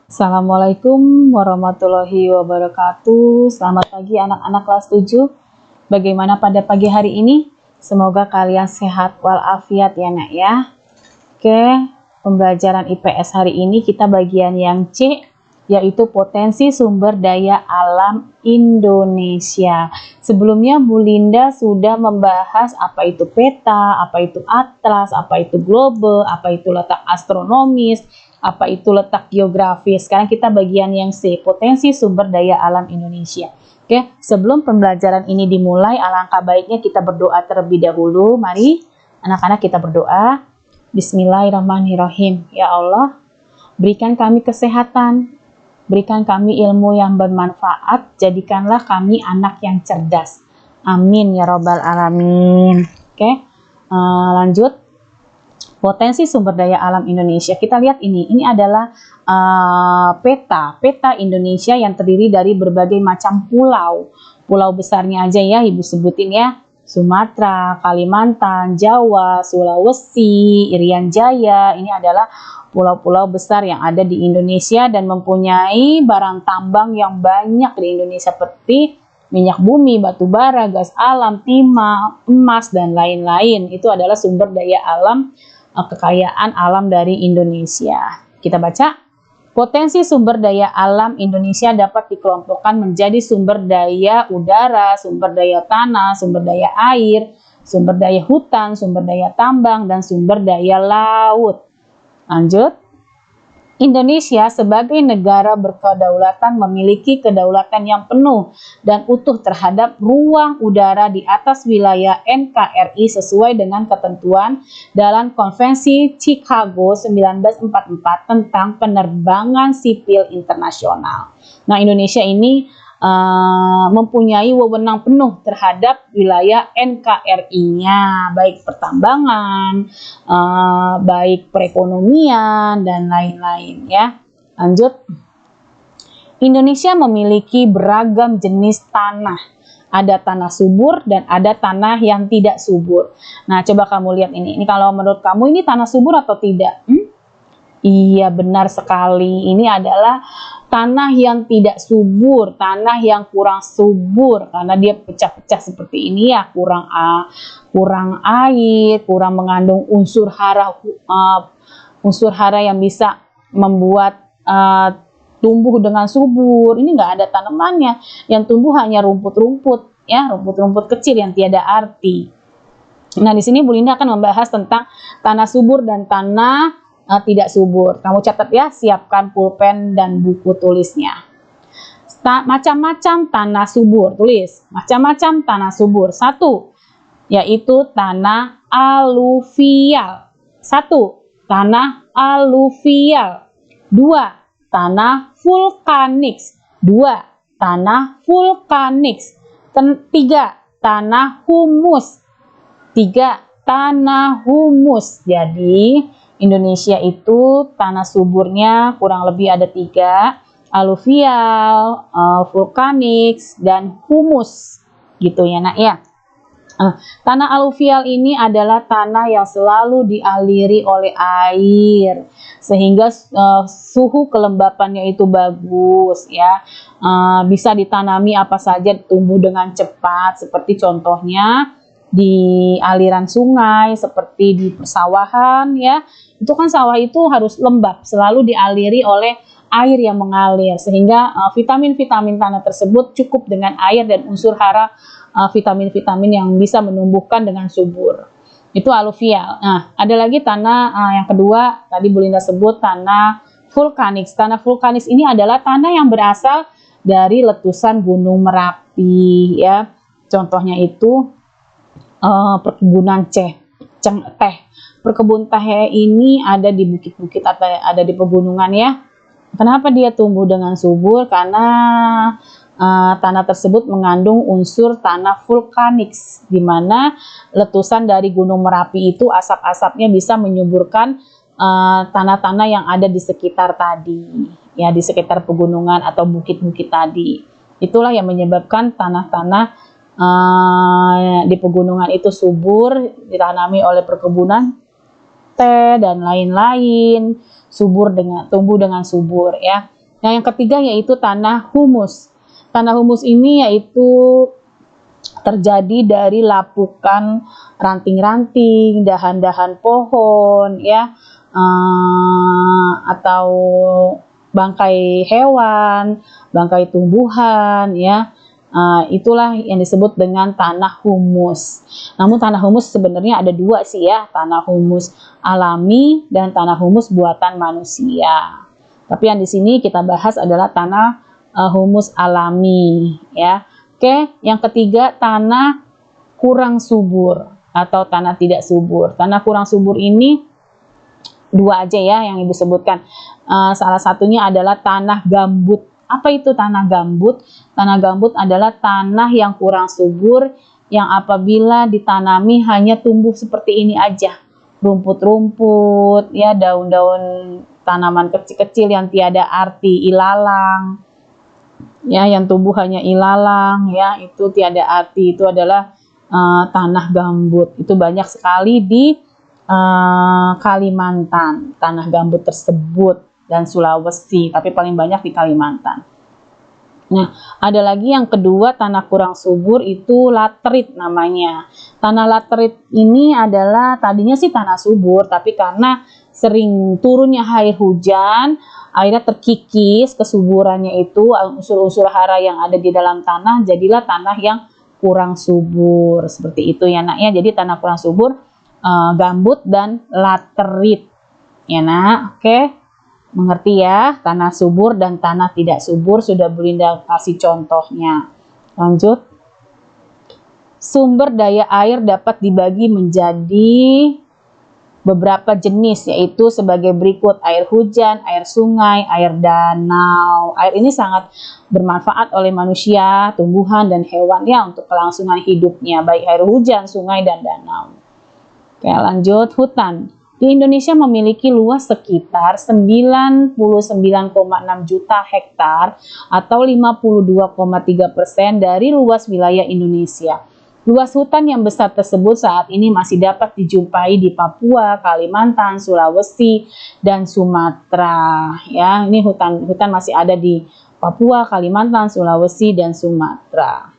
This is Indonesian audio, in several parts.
Assalamualaikum warahmatullahi wabarakatuh. Selamat pagi anak-anak kelas 7. Bagaimana pada pagi hari ini? Semoga kalian sehat walafiat ya nak ya. Oke, pembelajaran IPS hari ini kita bagian yang C, yaitu potensi sumber daya alam Indonesia. Sebelumnya Bu Linda sudah membahas apa itu peta, apa itu atlas, apa itu globe, apa itu letak astronomis, apa itu letak geografis. Sekarang kita bagian yang C, potensi sumber daya alam Indonesia. Oke, sebelum pembelajaran ini dimulai, alangkah baiknya kita berdoa terlebih dahulu. Mari anak-anak kita berdoa. Bismillahirrahmanirrahim. Ya Allah, berikan kami kesehatan, berikan kami ilmu yang bermanfaat, jadikanlah kami anak yang cerdas. Amin ya robbal alamin. Oke, lanjut. Potensi sumber daya alam Indonesia. Kita lihat ini adalah peta Indonesia yang terdiri dari berbagai macam pulau. Pulau besarnya aja ya Ibu sebutin ya. Sumatera, Kalimantan, Jawa, Sulawesi, Irian Jaya. Ini adalah pulau-pulau besar yang ada di Indonesia dan mempunyai barang tambang yang banyak di Indonesia seperti minyak bumi, batu bara, gas alam, timah, emas, dan lain-lain. Itu adalah sumber daya alam, kekayaan alam dari Indonesia. Kita baca. Potensi sumber daya alam Indonesia dapat dikelompokkan menjadi sumber daya udara, sumber daya tanah, sumber daya air, sumber daya hutan, sumber daya tambang, dan sumber daya laut. Lanjut. Indonesia sebagai negara berkedaulatan memiliki kedaulatan yang penuh dan utuh terhadap ruang udara di atas wilayah NKRI sesuai dengan ketentuan dalam Konvensi Chicago 1944 tentang penerbangan sipil internasional. Nah, Indonesia ini mempunyai wewenang penuh terhadap wilayah NKRI-nya, baik pertambangan, baik perekonomian, dan lain-lain ya. Lanjut. Indonesia memiliki beragam jenis tanah. Ada tanah subur dan ada tanah yang tidak subur. Nah, coba kamu lihat ini. Ini kalau menurut kamu ini tanah subur atau tidak? Iya, benar sekali. Ini adalah tanah yang tidak subur, tanah yang kurang subur karena dia pecah-pecah seperti ini ya, kurang air, kurang mengandung unsur hara yang bisa membuat tumbuh dengan subur. Ini nggak ada tanamannya, yang tumbuh hanya rumput-rumput ya, rumput-rumput kecil yang tiada arti. Nah, di sini Bu Linda akan membahas tentang tanah subur dan tanah tidak subur. Kamu catat ya, siapkan pulpen dan buku tulisnya. Macam-macam tanah subur, tulis. Macam-macam tanah subur. 1, yaitu tanah aluvial. 1, tanah aluvial. 2, tanah vulkanik. 2, tanah vulkanik. 3, tanah humus. 3, tanah humus. Jadi Indonesia itu tanah suburnya kurang lebih ada 3, aluvial, vulkanik, dan humus gitu ya nak ya. Tanah aluvial ini adalah tanah yang selalu dialiri oleh air sehingga suhu kelembapannya itu bagus ya, bisa ditanami apa saja, tumbuh dengan cepat seperti contohnya di aliran sungai, seperti di persawahan ya. Itu kan sawah itu harus lembab, selalu dialiri oleh air yang mengalir sehingga vitamin-vitamin tanah tersebut cukup dengan air dan unsur hara vitamin-vitamin yang bisa menumbuhkan dengan subur. Itu aluvial. Nah, ada lagi tanah yang kedua, tadi Bu Linda sebut tanah vulkanik. Tanah vulkanik ini adalah tanah yang berasal dari letusan Gunung Merapi ya. Contohnya itu perkebunan teh. Perkebun teh ini ada di bukit-bukit atau ada di pegunungan ya. Kenapa dia tumbuh dengan subur? Karena tanah tersebut mengandung unsur tanah vulkanik, di mana letusan dari Gunung Merapi itu asap-asapnya bisa menyuburkan tanah-tanah yang ada di sekitar tadi, ya, di sekitar pegunungan atau bukit-bukit tadi. Itulah yang menyebabkan tanah-tanah di pegunungan itu subur, ditanami oleh perkebunan teh dan lain-lain, tumbuh dengan subur ya. Nah, yang ketiga yaitu tanah humus. Tanah humus ini yaitu terjadi dari lapukan ranting-ranting, dahan-dahan pohon, ya, atau bangkai hewan, bangkai tumbuhan, ya. Itulah yang disebut dengan tanah humus. Namun tanah humus sebenarnya ada dua sih ya, tanah humus alami dan tanah humus buatan manusia. Tapi yang di sini kita bahas adalah tanah humus alami, ya. Oke, yang ketiga tanah kurang subur atau tanah tidak subur. Tanah kurang subur ini dua aja ya yang Ibu sebutkan. Salah satunya adalah tanah gambut. Apa itu tanah gambut? Tanah gambut adalah tanah yang kurang subur yang apabila ditanami hanya tumbuh seperti ini aja. Rumput-rumput, ya, daun-daun tanaman kecil-kecil yang tiada arti, ilalang. Ya, yang tumbuh hanya ilalang, ya, itu tiada arti. Itu adalah tanah gambut. Itu banyak sekali di Kalimantan, tanah gambut tersebut, dan Sulawesi, tapi paling banyak di Kalimantan. Nah, ada lagi yang kedua tanah kurang subur itu laterit namanya. Tanah laterit ini adalah tadinya sih tanah subur, tapi karena sering turunnya air hujan, airnya terkikis, kesuburannya itu unsur-unsur hara yang ada di dalam tanah, jadilah tanah yang kurang subur. Seperti itu ya nak ya. Jadi tanah kurang subur, gambut dan laterit. Ya nak, oke. Mengerti ya, tanah subur dan tanah tidak subur. Sudah Bulinda kasih contohnya. Lanjut. Sumber daya air dapat dibagi menjadi beberapa jenis, yaitu sebagai berikut: air hujan, air sungai, air danau. Air ini sangat bermanfaat oleh manusia, tumbuhan, dan hewan ya untuk kelangsungan hidupnya, baik air hujan, sungai, dan danau. Oke, lanjut. Hutan. Di Indonesia memiliki luas sekitar 99,6 juta hektar atau 52,3% dari luas wilayah Indonesia. Luas hutan yang besar tersebut saat ini masih dapat dijumpai di Papua, Kalimantan, Sulawesi, dan Sumatera. Ya, ini hutan masih ada di Papua, Kalimantan, Sulawesi, dan Sumatera.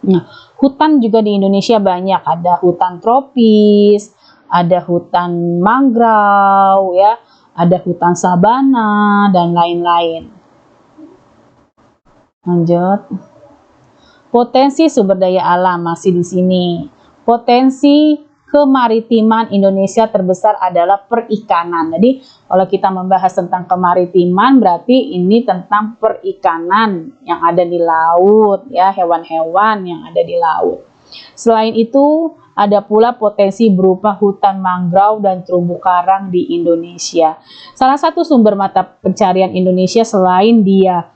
Nah, hutan juga di Indonesia banyak. Ada hutan tropis, ada hutan mangrove, ya, ada hutan sabana, dan lain-lain. Lanjut. Potensi sumber daya alam masih di sini. Potensi kemaritiman Indonesia terbesar adalah perikanan. Jadi kalau kita membahas tentang kemaritiman, berarti ini tentang perikanan yang ada di laut, ya, hewan-hewan yang ada di laut. Selain itu, ada pula potensi berupa hutan mangrove dan terumbu karang di Indonesia. Salah satu sumber mata pencarian Indonesia selain dia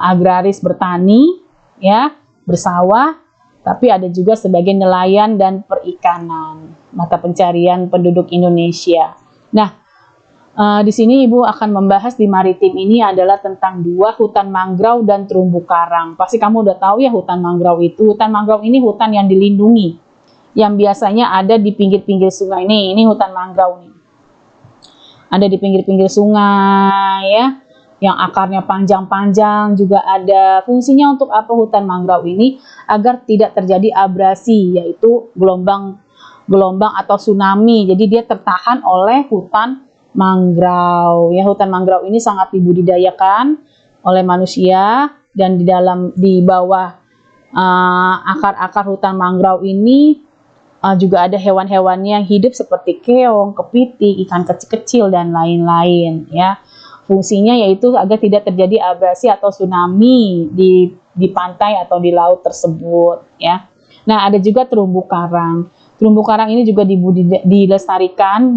agraris bertani, ya, bersawah, tapi ada juga sebagai nelayan dan perikanan, mata pencarian penduduk Indonesia. Nah, di sini Ibu akan membahas di maritim ini adalah tentang dua, hutan mangrove dan terumbu karang. Pasti kamu udah tahu ya hutan mangrove itu. Hutan mangrove ini hutan yang dilindungi, yang biasanya ada di pinggir-pinggir sungai. Ini hutan mangrove nih. Ada di pinggir-pinggir sungai ya, yang akarnya panjang-panjang juga ada. Fungsinya untuk apa hutan mangrove ini? Agar tidak terjadi abrasi, yaitu gelombang atau tsunami. Jadi dia tertahan oleh hutan mangrove. Ya, hutan mangrove ini sangat dibudidayakan oleh manusia, dan di bawah akar-akar hutan mangrove ini juga ada hewan-hewan yang hidup seperti keong, kepiting, ikan kecil-kecil, dan lain-lain ya. Fungsinya yaitu agar tidak terjadi abrasi atau tsunami di pantai atau di laut tersebut ya. Nah, ada juga terumbu karang. Terumbu karang ini juga dilestarikan,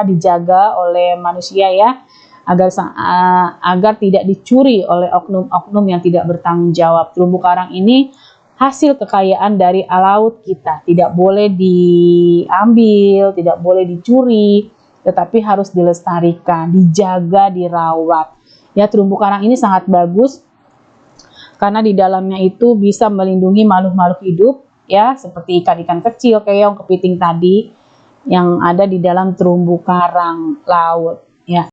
dijaga oleh manusia ya, agar tidak dicuri oleh oknum-oknum yang tidak bertanggung jawab. Terumbu karang ini hasil kekayaan dari laut kita, tidak boleh diambil, tidak boleh dicuri, tetapi harus dilestarikan, dijaga, dirawat. Ya, terumbu karang ini sangat bagus karena di dalamnya itu bisa melindungi makhluk-makhluk hidup ya, seperti ikan-ikan kecil, keong, kepiting tadi yang ada di dalam terumbu karang laut ya.